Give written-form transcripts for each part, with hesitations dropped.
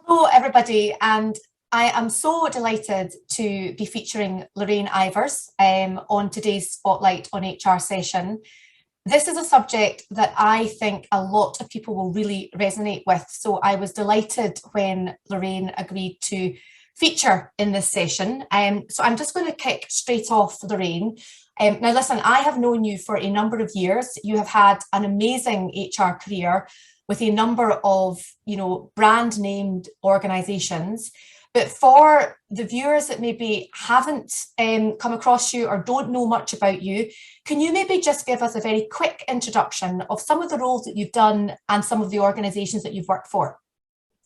Hello, everybody, and I am so delighted to be featuring Lorraine Eivers on today's Spotlight on HR session. This is a subject that I think a lot of people will really resonate with, so I was delighted when Lorraine agreed to feature in this session. So I'm just going to kick straight off, Lorraine. Now listen, I have known you for a number of years. You have had an amazing HR career with a number of, brand named organizations. But for the viewers that maybe haven't come across you or don't know much about you, can you maybe just give us a very quick introduction of some of the roles that you've done and some of the organizations that you've worked for?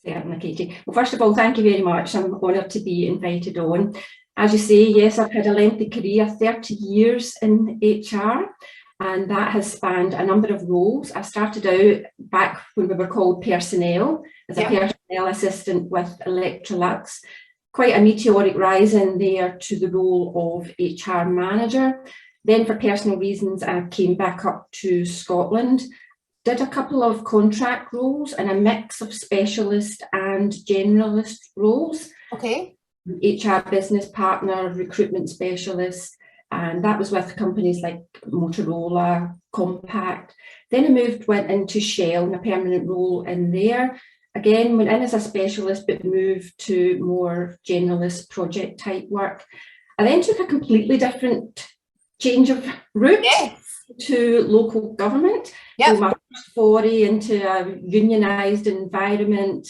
Certainly, Katie. Well, first of all, thank you very much. I'm honoured to be invited on. As you say, yes, I've had a lengthy career, 30 years in HR, and that has spanned a number of roles. I started out back when we were called personnel, as a personnel assistant with Electrolux. Quite a meteoric rise in there to the role of HR manager. Then for personal reasons, I came back up to Scotland, did a couple of contract roles and a mix of specialist and generalist roles. Okay. HR business partner, recruitment specialist, and that was with companies like Motorola, Compact. Then I went into Shell in a permanent role in there. Again, went in as a specialist, but moved to more generalist project type work. I then took a completely different change of route to local government. So my first foray into a unionised environment,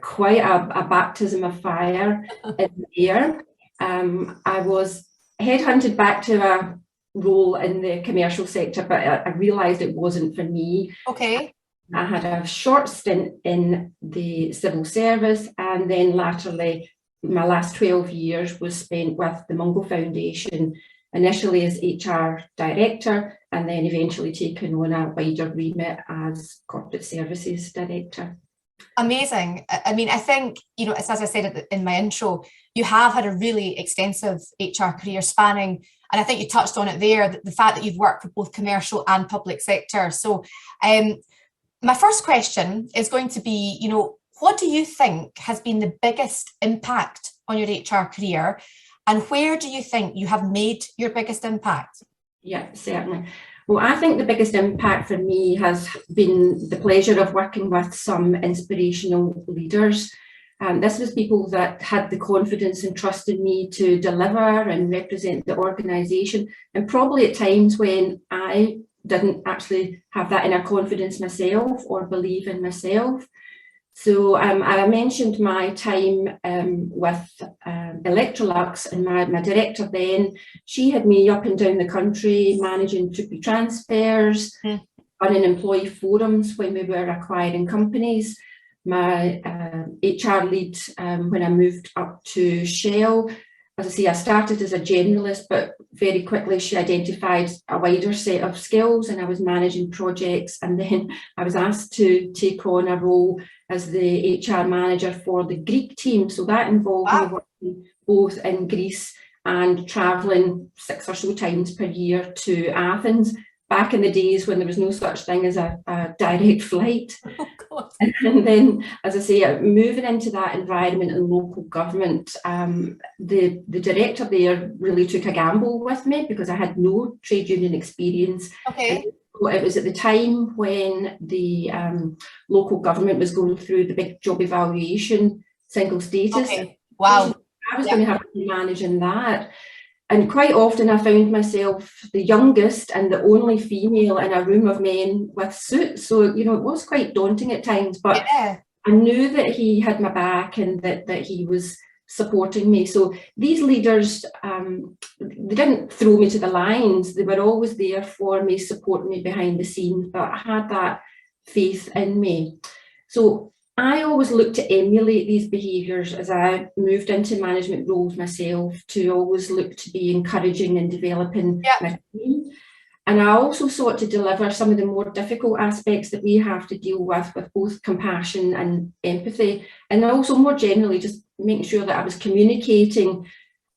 quite a baptism of fire in there. I was headhunted back to a role in the commercial sector, but I realised it wasn't for me. Okay. I had a short stint in the civil service, and then latterly my last 12 years was spent with the Mungo Foundation, initially as HR director, and then eventually taken on a wider remit as corporate services director. Amazing. I mean, I think, as I said in my intro, you have had a really extensive HR career spanning, and I think you touched on it there, the fact that you've worked for both commercial and public sector. So my first question is going to be, what do you think has been the biggest impact on your HR career, and where do you think you have made your biggest impact? Yeah, certainly. Well, I think the biggest impact for me has been the pleasure of working with some inspirational leaders. This was people that had the confidence and trust in me to deliver and represent the organisation, and probably at times when I didn't actually have that inner confidence myself or believe in myself. So I mentioned my time with Electrolux, and my director then, she had me up and down the country managing troopy transfers, running employee forums when we were acquiring companies. My HR lead, when I moved up to Shell, as I say, I started as a generalist, but very quickly she identified a wider set of skills, and I was managing projects, and then I was asked to take on a role as the HR manager for the Greek team. So that involved me working both in Greece and travelling 6 or so times per year to Athens, back in the days when there was no such thing as a direct flight. Oh, God. And then, as I say, moving into that environment in local government, the director there really took a gamble with me because I had no trade union experience. Okay. It was at the time when the local government was going through the big job evaluation, single status. Okay. Wow. I was going to have to be managing that. And quite often I found myself the youngest and the only female in a room of men with suits. So, it was quite daunting at times, but I knew that he had my back and that he was supporting me. So these leaders, they didn't throw me to the lions. They were always there for me, supporting me behind the scenes, but I had that faith in me. So I always looked to emulate these behaviours as I moved into management roles myself, to always look to be encouraging and developing my team. And I also sought to deliver some of the more difficult aspects that we have to deal with both compassion and empathy, and also more generally just making sure that I was communicating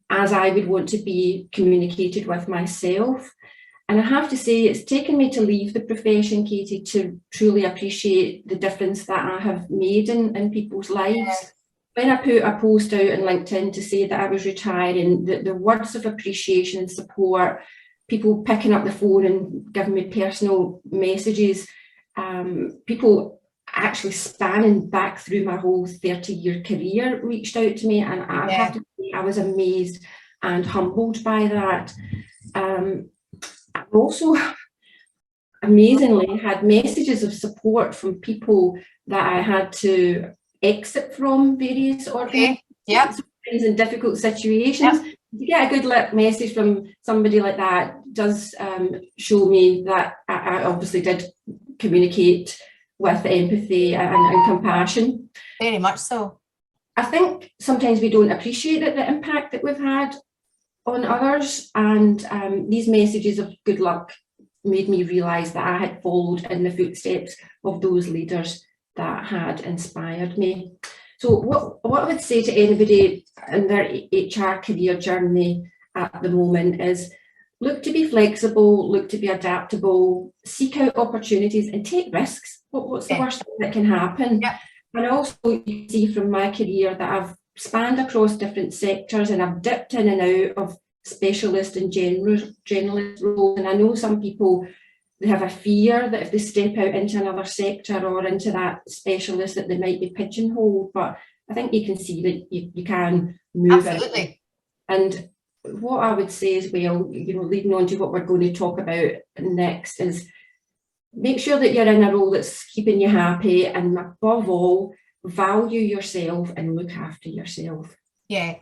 as I would want to be communicated with myself. And I have to say, it's taken me to leave the profession, Katie, to truly appreciate the difference that I have made in people's lives. When I put a post out on LinkedIn to say that I was retiring, the words of appreciation and support, people picking up the phone and giving me personal messages, people actually spanning back through my whole 30-year career reached out to me, and I have to say I was amazed and humbled by that. I also amazingly had messages of support from people that I had to exit from various organisations in difficult situations. To get a good message from somebody like that does show me that I obviously did communicate with empathy and compassion. Very much so. I think sometimes we don't appreciate the impact that we've had on others, and these messages of good luck made me realise that I had followed in the footsteps of those leaders that had inspired me. So what I would say to anybody in their HR career journey at the moment is look to be flexible, look to be adaptable, seek out opportunities and take risks. What's the worst thing that can happen? And also you see from my career that I've spanned across different sectors, and I've dipped in and out of specialist and generalist roles. And I know some people, they have a fear that if they step out into another sector or into that specialist that they might be pigeonholed, but I think you can see that you can move. Absolutely. And what I would say as well, leading on to what we're going to talk about next, is make sure that you're in a role that's keeping you happy, and above all, value yourself and look after yourself. Yeah,